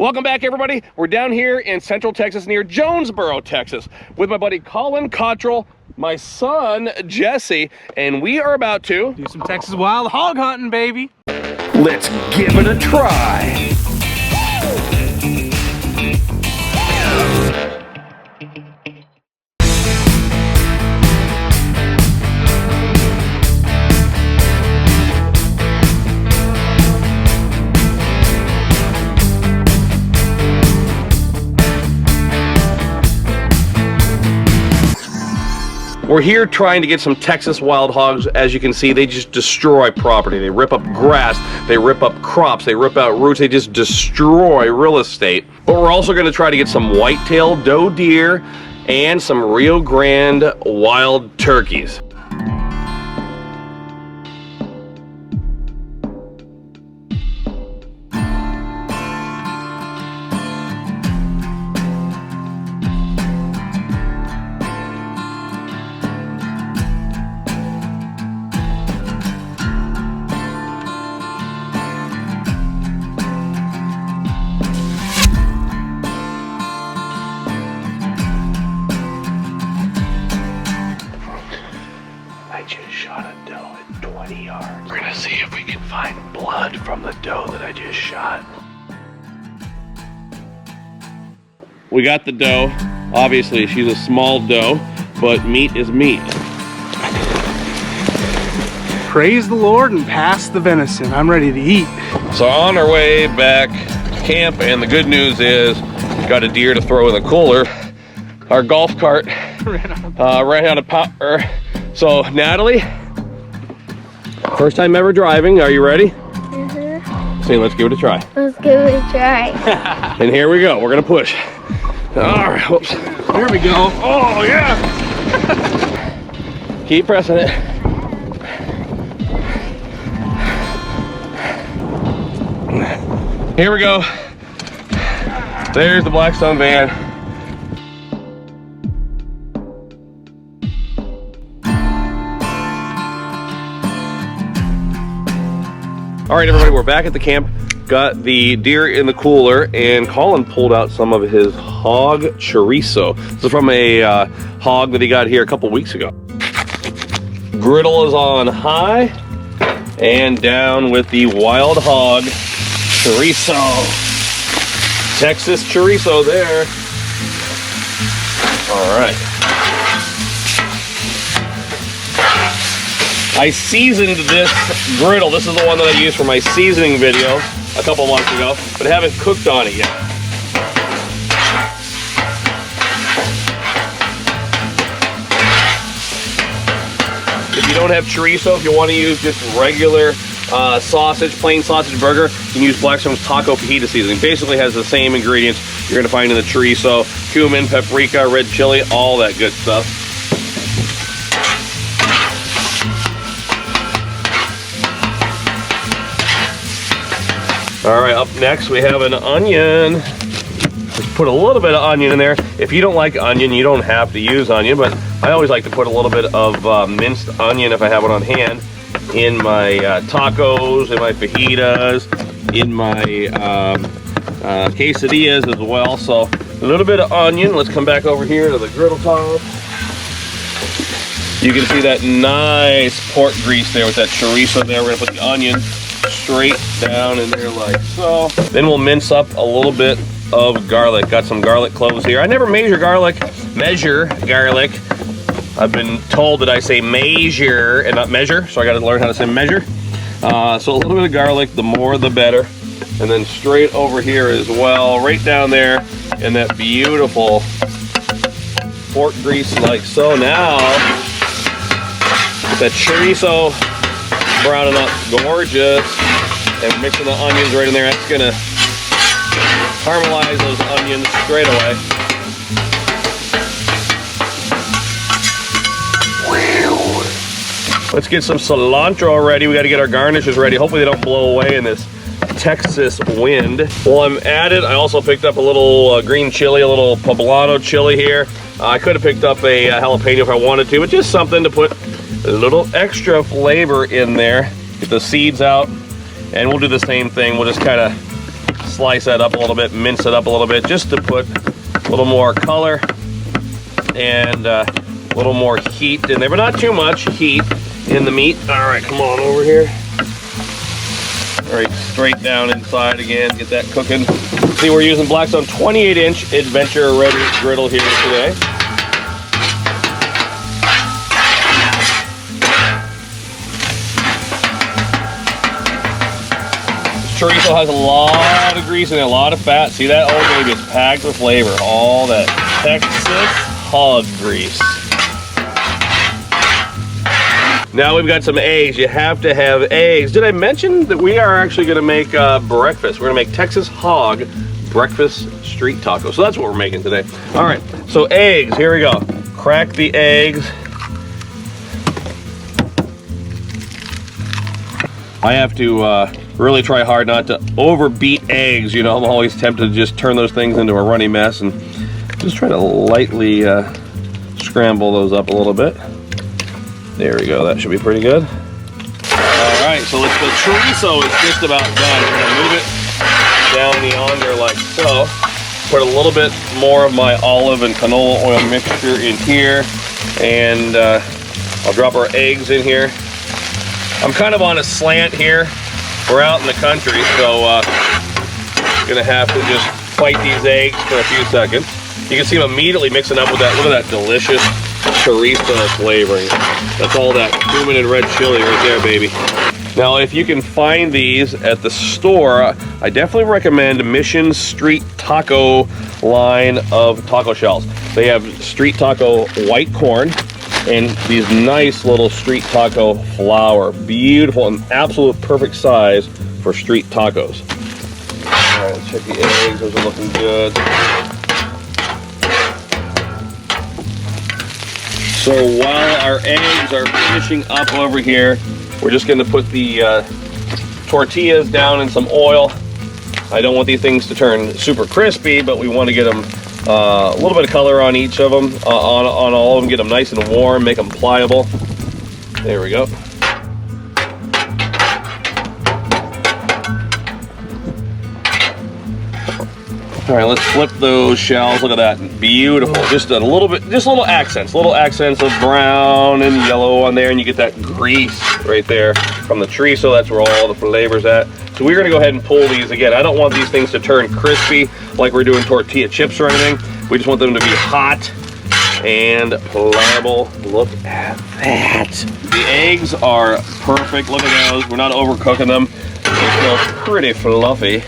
Welcome back, everybody. We're down here in Central Texas near Jonesboro, Texas, with my buddy Colin Cottrell, my son Jesse, and we are about to do some Texas wild hog hunting, baby. Let's give it a try. We're here trying to get some Texas wild hogs. As you can see, they just destroy property. They rip up grass, they rip up crops, they rip out roots, they just destroy real estate. But we're also gonna try to get some white-tailed doe deer and some Rio Grande wild turkeys. I just shot a doe at 20 yards. We're gonna see if we can find blood from the doe that I just shot. We got the doe. Obviously, she's a small doe, but meat is meat. Praise the Lord and pass the venison. I'm ready to eat. So on our way back to camp, and the good news is, got a deer to throw in the cooler. Our golf cart ran out of power. So, Natalie, first time ever driving. Are you ready? Mm-hmm. So let's give it a try. Let's give it a try. And here we go. We're going to push. All right. Whoops. Here we go. Oh, yeah. Keep pressing it. Here we go. There's the Blackstone van. All right, everybody, we're back at the camp. Got the deer in the cooler, and Colin pulled out some of his hog chorizo. This is from a hog that he got here a couple weeks ago. Griddle is on high, and down with the wild hog chorizo. Texas chorizo there. All right. I seasoned this griddle. This is the one that I used for my seasoning video a couple months ago, but I haven't cooked on it yet. If you don't have chorizo, if you want to use just regular sausage, plain sausage burger, you can use Blackstone's taco fajita seasoning. Basically has the same ingredients you're going to find in the chorizo: cumin, paprika, red chili, all that good stuff. All right, up next we have an onion. Let's put a little bit of onion in there. If you don't like onion, you don't have to use onion, but I always like to put a little bit of minced onion, if I have it on hand, in my tacos, in my fajitas, in my quesadillas as well. So a little bit of onion. Let's come back over here to the griddle top. You can see that nice pork grease there with that chorizo there. We're gonna put the onion straight down in there like so. Then we'll mince up a little bit of garlic. Got some garlic cloves here. I never measure garlic. I've been told that I say measure and not measure, so I got to learn how to say measure. So a little bit of garlic, the more the better. And then straight over here as well, right down there in that beautiful pork grease like so. Now, that chorizo browning up gorgeous, and mixing the onions right in there. That's gonna caramelize those onions straight away. Let's get some cilantro ready. We got to get our garnishes ready. Hopefully they don't blow away in this Texas wind. While I'm at it, I also picked up a little green chili, a little poblano chili here. I could have picked up a jalapeno if I wanted to, but just something to put a little extra flavor in there. Get the seeds out, and we'll do the same thing. We'll just kind of slice that up a little bit, mince it up a little bit, just to put a little more color and a little more heat in there, but not too much heat in the meat. All right, come on over here. All right, straight down inside again, get that cooking. See, we're using Blackstone 28-inch Adventure Ready griddle here today. This chorizo has a lot of grease in it, a lot of fat. See that? Oh, baby, it's packed with flavor. All that Texas hog grease. Now we've got some eggs. You have to have eggs. Did I mention that we are actually going to make breakfast? We're going to make Texas hog breakfast street tacos. So that's what we're making today. All right, so eggs, here we go. Crack the eggs. I have to really try hard not to overbeat eggs. You know, I'm always tempted to just turn those things into a runny mess, and just try to lightly scramble those up a little bit. There we go, that should be pretty good. All right, so the chorizo is just about done. We're gonna move it down the yonder like so. Put a little bit more of my olive and canola oil mixture in here, and I'll drop our eggs in here. I'm kind of on a slant here. We're out in the country, so gonna have to just fight these eggs for a few seconds. You can see them immediately mixing up with that. Look at that delicious chorizo flavoring. That's all that cumin and red chili right there, baby. Now, if you can find these at the store, I definitely recommend Mission Street Taco line of taco shells. They have street taco white corn and these nice little street taco flour. Beautiful and absolute perfect size for street tacos. All right, let's check the eggs. Those are looking good. So while our eggs are finishing up over here, we're just gonna put the tortillas down in some oil. I don't want these things to turn super crispy, but we want to get them a little bit of color on each of them, on all of them, get them nice and warm, make them pliable. There we go. All right, let's flip those shells. Look at that, beautiful. Just a little bit, just little accents of brown and yellow on there, and you get that grease right there from the chorizo. That's where all the flavor's at. So we're gonna go ahead and pull these again. I don't want these things to turn crispy like we're doing tortilla chips or anything. We just want them to be hot and pliable. Look at that. The eggs are perfect. Look at those. We're not overcooking them. They smell pretty fluffy.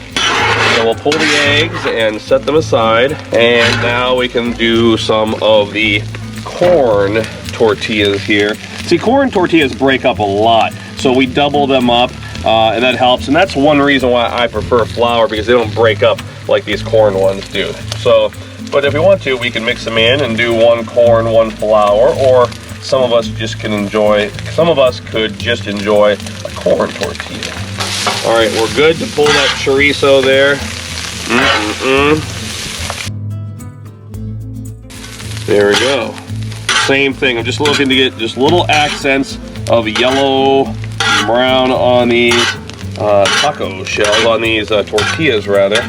So we'll pull the eggs and set them aside. And now we can do some of the corn tortillas here. See, corn tortillas break up a lot, so we double them up, and that helps. And that's one reason why I prefer flour, because they don't break up like these corn ones do. So, but if we want to, we can mix them in and do one corn, one flour, or some of us just can enjoy, some of us could just enjoy a corn tortilla. All right, we're good to pull that chorizo there. There we go. Same thing, I'm just looking to get just little accents of yellow, brown on these taco shells, on these tortillas rather.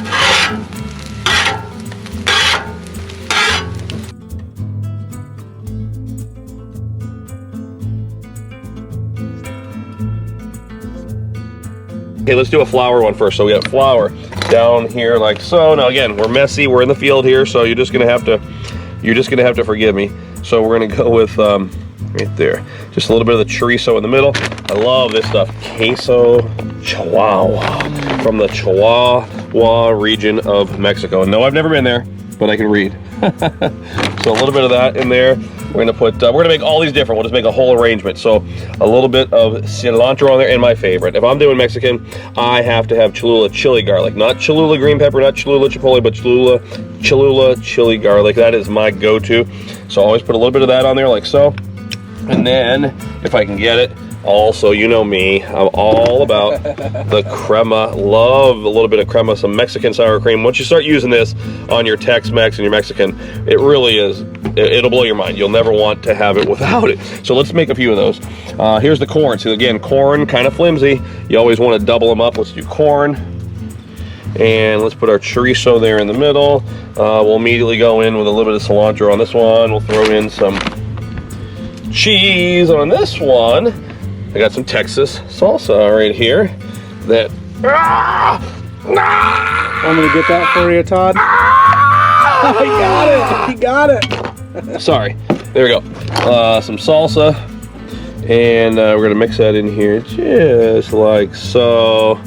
Okay, let's do a flour one first. So we got flour down here like so. Now again, we're messy, we're in the field here, so you're just gonna have to forgive me. So we're gonna go with right there, just a little bit of the chorizo in the middle. I love this stuff, queso Chihuahua, from the Chihuahua region of Mexico. No, I've never been there, but I can read. So a little bit of that in there. We're gonna put, we're gonna make all these different. We'll just make a whole arrangement. So a little bit of cilantro on there, and my favorite. If I'm doing Mexican, I have to have Cholula chili garlic. Not Cholula green pepper, not Cholula chipotle, but Cholula chili garlic. That is my go-to. So I always put a little bit of that on there like so. And then, if I can get it, also, you know me, I'm all about the crema. Love a little bit of crema, some Mexican sour cream. Once you start using this on your Tex-Mex and your Mexican, it really is, it'll blow your mind. You'll never want to have it without it. So let's make a few of those. Here's the corn. So again, corn, kind of flimsy. You always want to double them up. Let's do corn. And let's put our chorizo there in the middle. We'll immediately go in with a little bit of cilantro on this one. We'll throw in some cheese on this one. I got some Texas salsa right here. That. I'm gonna get that for you, Todd. He got it. He got it. Sorry. There we go. Some salsa, and we're gonna mix that in here just like so.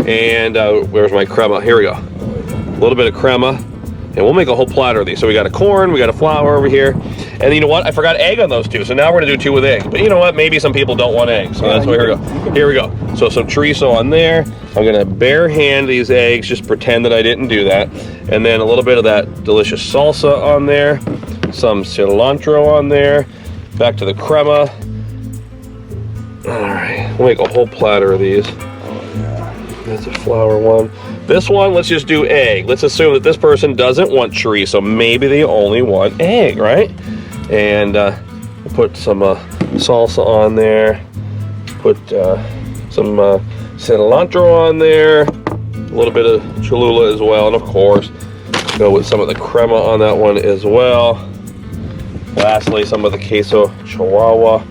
And where's my crema? Here we go. A little bit of crema, and we'll make a whole platter of these. So we got a corn, we got a flour over here, and you know what? I forgot egg on those two. So now we're gonna do two with egg. But you know what? Maybe some people don't want eggs. So that's why here we go. Here we go. So some chorizo on there. I'm gonna bare hand these eggs. Just pretend that I didn't do that. And then a little bit of that delicious salsa on there. Some cilantro on there. Back to the crema. All right. We'll make a whole platter of these. That's a flour one. This one, let's just do egg. Let's assume that this person doesn't want chorizo. Maybe they only want egg, right? And we'll put some salsa on there. Put some cilantro on there. A little bit of Cholula as well. And of course, go with some of the crema on that one as well. Lastly, some of the queso chihuahua.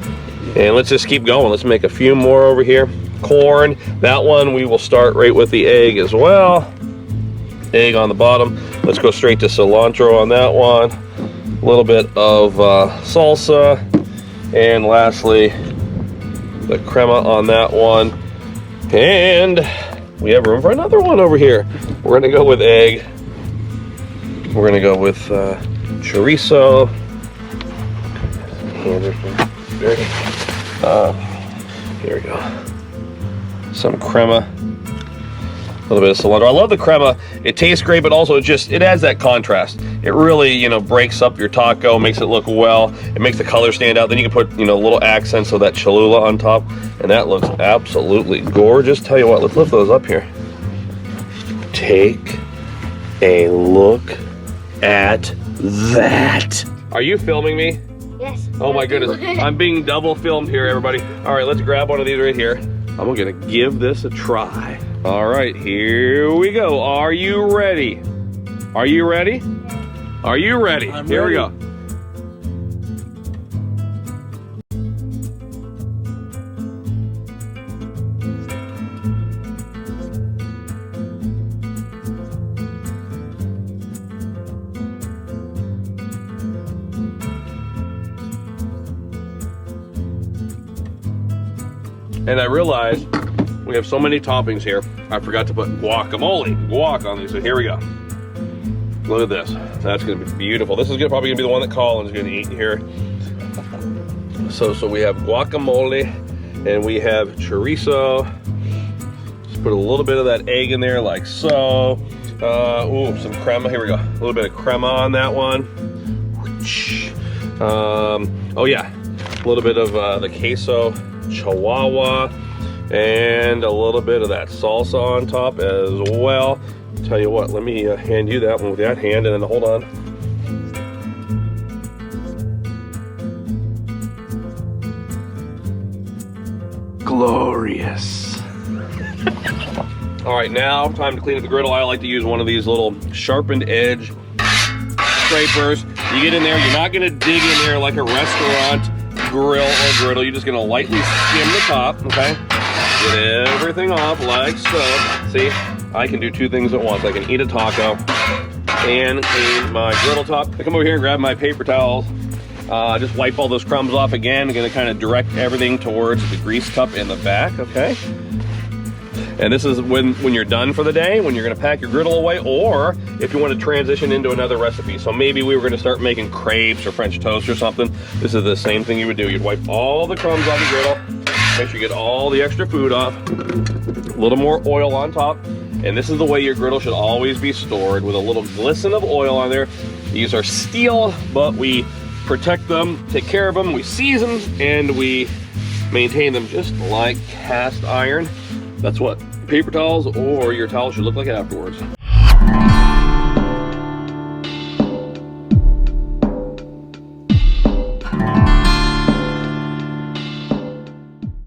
And let's just keep going. Let's make a few more over here. Corn, that one we will start right with the egg as well. Egg on the bottom. Let's go straight to cilantro on that one. A little bit of salsa, and lastly the crema on that one. And we have room for another one over here. We're gonna go with egg. We're gonna go with chorizo. Here we go. Some crema, a little bit of cilantro. I love the crema. It tastes great, but also it adds that contrast. It really, you know, breaks up your taco, makes it look well. It makes the color stand out. Then you can put, you know, little accents of that Cholula on top, and that looks absolutely gorgeous. Tell you what, let's lift those up here. Take a look at that. Are you filming me? Yes. Oh my goodness, I'm being double filmed here, everybody. All right, let's grab one of these right here. I'm gonna give this a try. All right, here we go. Are you ready? Are you ready? Are you ready? Here we go. And I realized we have so many toppings here, I forgot to put guac on these. So here we go. Look at this. That's gonna be beautiful. This is probably gonna be the one that Colin's gonna eat here. So we have guacamole, and we have chorizo. Just put a little bit of that egg in there like so. Ooh, some crema, here we go. A little bit of crema on that one. Oh yeah, a little bit of the queso chihuahua, and a little bit of that salsa on top as well. Tell you what, let me hand you that one with that hand, and then hold on. Glorious. All right, now time to clean up the griddle. I like to use one of these little sharpened edge scrapers. You get in there, you're not gonna dig in there like a restaurant grill or griddle. You're just gonna lightly skim the top, okay? Get everything off like so. See, I can do two things at once. I can eat a taco and clean my griddle top. I come over here and grab my paper towels. Just wipe all those crumbs off again. I'm gonna kind of direct everything towards the grease cup in the back, okay? And this is when you're done for the day, when you're gonna pack your griddle away, or if you want to transition into another recipe. So maybe we were gonna start making crepes or French toast or something. This is the same thing you would do. You'd wipe all the crumbs off the griddle, make sure you get all the extra food off, a little more oil on top. And this is the way your griddle should always be stored, with a little glisten of oil on there. These are steel, but we protect them, take care of them, we season, and we maintain them just like cast iron. That's what paper towels or your towel should look like afterwards.